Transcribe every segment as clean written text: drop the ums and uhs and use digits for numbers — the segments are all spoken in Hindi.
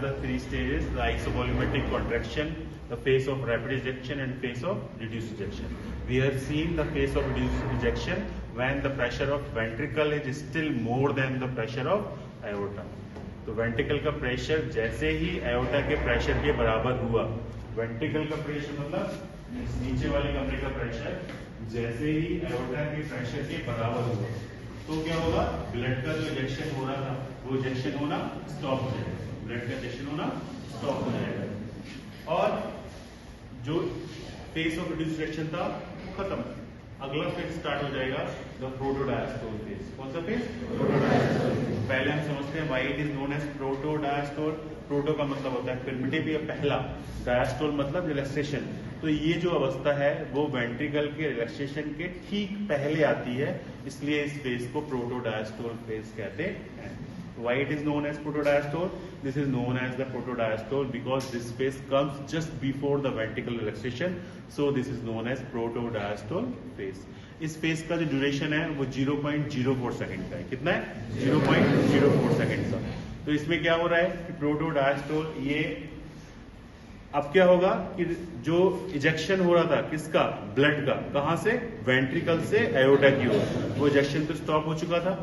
The three stages: the isovolumetric contraction, the phase of rapid ejection, and phase of reduced ejection. We have seen the phase of reduced ejection when the pressure of ventricle is still more than the pressure of aorta. तो वेंट्रिकल का प्रेशर जैसे ही एओर्टा के प्रेशर के बराबर हुआ, वेंट्रिकल का प्रेशर मतलब नीचे वाले कमरे का प्रेशर जैसे ही एओर्टा के प्रेशर के बराबर हुआ, तो क्या होगा? ब्लड का जो इंजेक्शन हो रहा था वो इंजेक्शन होना स्टॉप हो जाएगा, ब्लड का इंजेक्शन होना स्टॉप हो जाएगा और जो फेज ऑफ रिड्यूस्ड इंजेक्शन था वो खत्म। अगला फेज स्टार्ट हो जाएगा द प्रोटोडायस्टोल फेज। कौन सा फेज? प्रोटोडायस्टोल। पहले हम समझते हैं why it is known as protodiastole. Proto का मतलब होता है प्रिमिटिव या पहला, डायस्टोल मतलब रिलैक्सेशन। तो ये जो अवस्था है वो वेंट्रिकल के रिलैक्सेशन के ठीक पहले आती है, इसलिए इस फेज को प्रोटोडायस्टोल फेज कहते हैं। Why it is known as protodiastole? This is known as the protodiastole because this phase comes just before the ventricular relaxation, so this is known as protodiastole phase. इस फेज का जो ड्यूरेशन है वो 0.04 सेकंड का है। कितना है? 0.04 सेकंड का। तो इसमें क्या हो रहा है कि प्रोटोडायस्टोल ये अब क्या होगा कि जो इजेक्शन हो रहा था किसका? ब्लड का। कहां से? वेंट्रिकल से एओर्टा की ओर। वो इजेक्शन तो स्टॉप हो चुका था,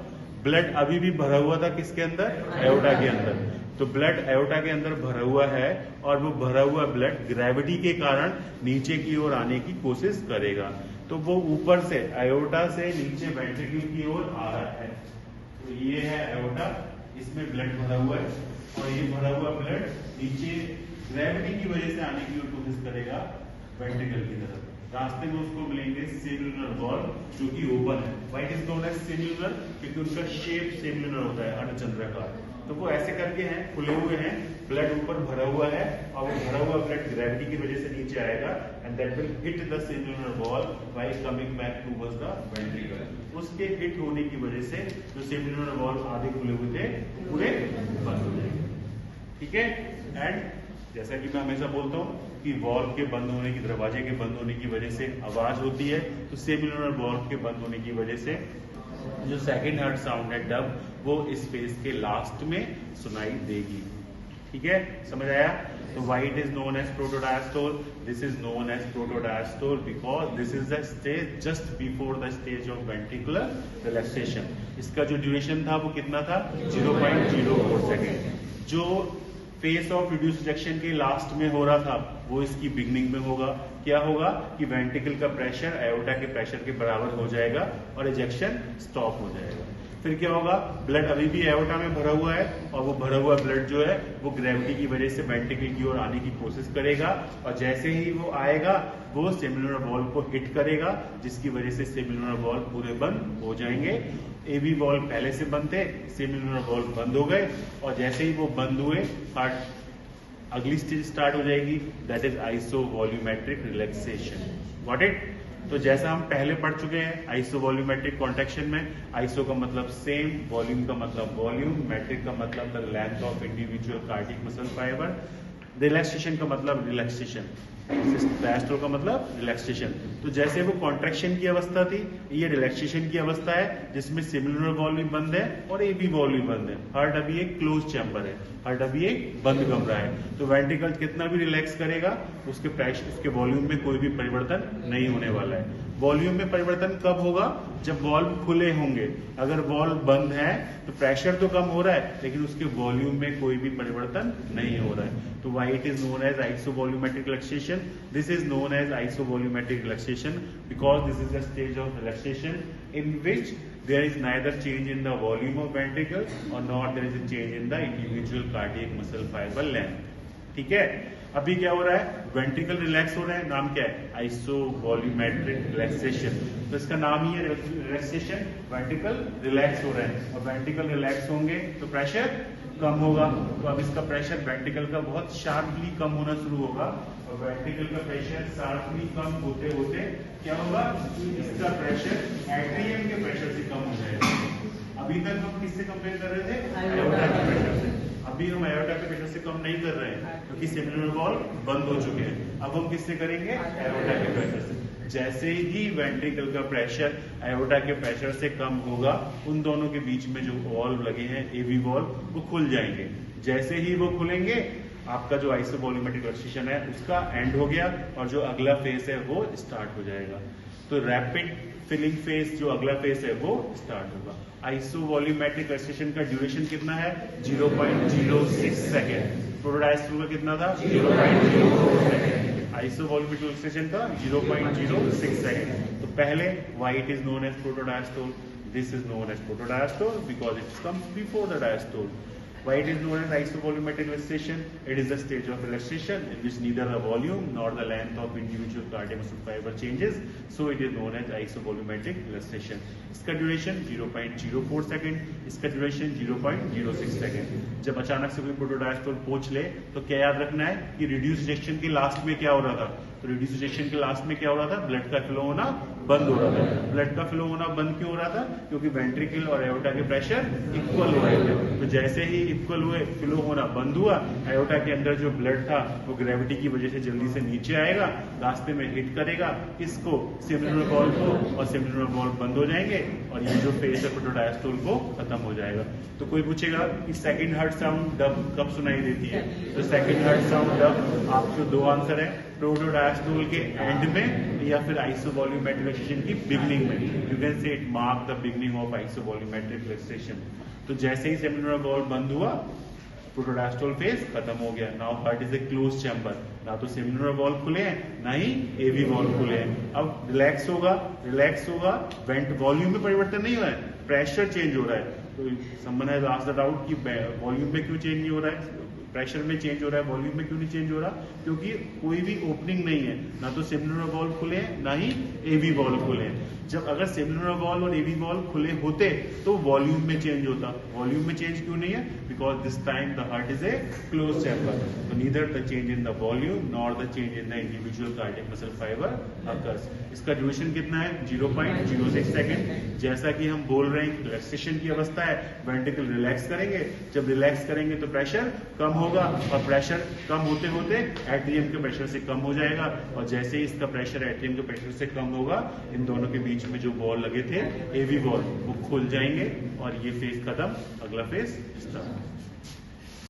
ब्लड अभी भी भरा हुआ था किसके अंदर? एओर्टा के अंदर। तो ब्लड एओर्टा के अंदर भरा हुआ है और वो भरा हुआ ब्लड ग्रेविटी के कारण नीचे की ओर आने की कोशिश करेगा, तो वो ऊपर से एओर्टा से नीचे वेंट्रिकल की ओर आ रहा है। तो ये है एओर्टा, इसमें ब्लड भरा हुआ है और ये भरा हुआ ब्लड नीचे ग्रेविटी की वजह से आने की ओर कोशिश करेगा वेंट्रिकल की तरफ। रास्ते में उसको मिलेंगे सेल्यूलर वॉल जो कि ओपन है। Why it is known as cellular? क्योंकि उनका शेप सेल्यूलर होता है, अर्धचंद्राकार। तो वो ऐसे करके हैं, खुले हुए हैं, ब्लड ऊपर भरा हुआ है और वो भरा हुआ ब्लड ग्रेविटी की वजह से नीचे आएगा and that will hit the cellular wall while coming back towards the ventricle. उसके हिट होने की वजह से जो सेल्यूलर वॉल आधे खुले हुए थे पूरे बंद हो जाएंगे। ठीक है। एंड जैसा कि मैं हमेशा बोलता हूँ कि वॉल्व के बंद होने की, दरवाजे के बंद होने की वजह से आवाज होती है, तो सेल्यूलर वॉल्व के बंद होने की वजह से जो सेकंड हार्ट साउंड है डब, वो इस फेज के लास्ट में सुनाई देगी। ठीक है, समझ आया? तो why it is known as protodiastole? This is known as protodiastole because this is the stage just before the stage of ventricular relaxation. इसका जो ड्यूरेशन था वो कितना था? 0.04 सेकेंड। जो फेस ऑफ रिड्यूस्ड इजेक्शन के लास्ट में हो रहा था वो इसकी बिगनिंग में होगा। क्या होगा कि वेंट्रिकल का प्रेशर एओर्टा के प्रेशर के बराबर हो जाएगा और इजेक्शन स्टॉप हो जाएगा। फिर क्या होगा? ब्लड अभी भी एओर्टा में भरा हुआ है और वो भरा हुआ ब्लड जो है वो ग्रेविटी की वजह से वेंट्रिकल की ओर आने की कोशिश करेगा और जैसे ही वो आएगा वो सेल्यूलर वॉल को हिट करेगा, जिसकी वजह से सेल्यूलर वॉल पूरे बंद हो जाएंगे। एवी वॉल पहले से बंद थे, सेल्यूलर वॉल बंद हो गए और जैसे ही वो बंद हुए हार्ट अगली स्टेज स्टार्ट हो जाएगी, that is isovolumetric relaxation. Got it? तो जैसा हम पहले पढ़ चुके हैं आइसोवॉल्यूमेट्रिक कॉन्ट्रैक्शन में, आइसो का मतलब सेम, वॉल्यूम का मतलब वॉल्यूम, मैट्रिक का मतलब the length of individual cardiac muscle fibre, relaxation का मतलब रिलैक्सेशन, डायस्टोल का मतलब रिलैक्सेशन। तो जैसे वो कॉन्ट्रैक्शन की अवस्था थी, ये रिलैक्सेशन की अवस्था है जिसमें सेल्यूलर वॉल भी बंद है और एबी वॉल भी बंद है। हार्ट अभी एक क्लोज चैम्बर है, हार्ट अभी एक बंद कमरा है। तो वेंट्रिकल कितना भी रिलैक्स करेगा उसके प्रेशर, उसके वॉल्यूम में कोई भी परिवर्तन नहीं होने वाला है। वॉल्यूम में परिवर्तन कब होगा? जब वॉल्व खुले होंगे। अगर वॉल्व बंद है तो प्रेशर तो कम हो रहा है लेकिन उसके वॉल्यूम में कोई भी परिवर्तन नहीं हो रहा है। तो why it is known as isovolumetric relaxation? This is known as isovolumetric relaxation because this is the stage of relaxation in which there is neither change in the volume of ventricle or not there is a change in the individual cardiac muscle fiber length. ठीक है। अभी क्या हो रहा है? वेंट्रिकल रिलैक्स हो रहा है। नाम क्या है? आइसोवॉल्यूमेट्रिक रिलैक्सेशन। तो इसका नाम ही है रिलैक्सेशन। वेंट्रिकल रिलैक्स हो रहा है और वेंट्रिकल रिलैक्स होंगे तो प्रेशर कम होगा। तो अब इसका प्रेशर वेंट्रिकल का बहुत शार्पली कम होना शुरू होगा और वेंट्रिकल का प्रेशर शार्पली कम होते होते क्या होगा? इसका प्रेशर एट्रियम के प्रेशर से कम हो जाएगा। अभी तक हम किससे कंपेयर कर रहे थे? एओर्टा के प्रेशर से। अभी हम एओर्टा के प्रेशर से कम नहीं कर रहे हैं क्योंकि सेल्यूलर वॉल बंद हो चुके हैं। अब हम किससे करेंगे? एओर्टा के प्रेशर से। जैसे ही वेंट्रिकल का प्रेशर एओर्टा के प्रेशर से कम होगा, उन दोनों के बीच में जो वॉल्व लगे हैं एवी वॉल्व वो खुल जाएंगे। जैसे ही वो खुलेंगे आपका जो आइसोवॉल्यूमेट्रिक रिलैक्सेशन है उसका एंड हो गया और जो अगला फेज है वो स्टार्ट हो जाएगा। तो रैपिड फिलिंग फेज जो अगला फेज है वो स्टार्ट होगा। आइसोवॉल्यूमेट्रिक रिलैक्सेशन का ड्यूरेशन कितना है? 0.06 सेकेंड। प्रोटोडायस्टोल का कितना था? 0.04 सेकेंड। आइसोवॉल्यूमेट्रिक रिलैक्सेशन का 0.06 सेकेंड। तो पहले why it is known as protodiastole? This is known as protodiastole because it comes before the diastole. Why it is known as isovolumetric relaxation? It is a stage of relaxation in which neither the volume nor the length of individual cardiac muscle fiber changes, so it is known as isovolumetric relaxation. इसका ड्यूरेशन 0.04 सेकेंड, इसका ड्यूरेशन 0.06 सेकेंड। जब अचानक से कोई प्रोटोडायस्टोल पहुंच ले तो क्या याद रखना है कि रिड्यूस इजेक्शन के लास्ट में क्या हो रहा था? तो रिड्यूस इजेक्शन के लास्ट में क्या हो रहा था? ब्लड का फ्लो होना बंद हो रहा था। ब्लड का फ्लो होना बंद क्यों हो रहा था? क्योंकि वेंट्रिकल और एओर्टा के प्रेशर इक्वल हो रहे थे। तो जैसे ही इक्वल हुए, फ्लो होना बंद हुआ, एओर्टा के अंदर जो ब्लड था वो ग्रेविटी की वजह से जल्दी से नीचे आएगा, रास्ते में हिट करेगा इसको सेमिनल वॉल्व को, और सेमिनल वॉल्व बंद हो जाएंगे और ये जो फेज है प्रोटोडायस्टोल को खत्म हो जाएगा। तो कोई पूछेगा कि सेकंड हार्ट साउंड डब कब सुनाई देती है? तो सेकंड हार्ट साउंड डब आपको दो आंसर है, प्रोटोडायस्टोल के एंड में या फिर आइसोवॉल्यूमेट्रिक रिलैक्सेशन की बिगनिंग में। You can say it mark the beginning of isovolumetric relaxation. तो जैसे ही सेमिनल वॉल्व बंद हुआ, प्रोटोडायस्टोल फेज खत्म हो गया। Now heart is a close chamber, ना तो सेमिनल वॉल्व खुले हैं ना ही एवी वॉल्व खुले हैं। अब रिलैक्स होगा, वेंट वॉल्यूम में परिवर्तन नहीं हुआ है, प्रेशर चेंज हो रहा है। तो someone has asked the doubt कि वॉल्यूम में क्यों चेंज नहीं हो रहा है, प्रेशर में चेंज हो रहा है, वॉल्यूम में क्यों नहीं चेंज हो रहा? क्योंकि कोई भी ओपनिंग नहीं है, ना तो सेमिनल वॉल्व खुले हैं ना ही एवी वॉल्व खुले हैं। जब अगर सेमिनल वॉल्व और एवी वॉल्व खुले होते तो वॉल्यूम में चेंज होता। वॉल्यूम में चेंज क्यों नहीं है? Because this time the heart is a close chamber, तो neither the change in the volume nor the change in the individual cardiac muscle fibre occurs. इसका ड्यूरेशन कितना है? 0.06 सेकेंड। जैसा कि हम बोल रहे हैं रिलैक्सेशन की अवस्था है, वेंट्रिकल रिलैक्स करेंगे, जब रिलैक्स करेंगे तो प्रेशर कम होगा और प्रेशर कम होते होते एट्रियम के प्रेशर से कम हो जाएगा, और जैसे ही इसका प्रेशर एट्रियम के प्रेशर से कम होगा, इन दोनों के बीच में जो वॉल लगे थे एवी वॉल वो खुल जाएंगे और ये फेज खत्म, अगला फेज स्टार्ट।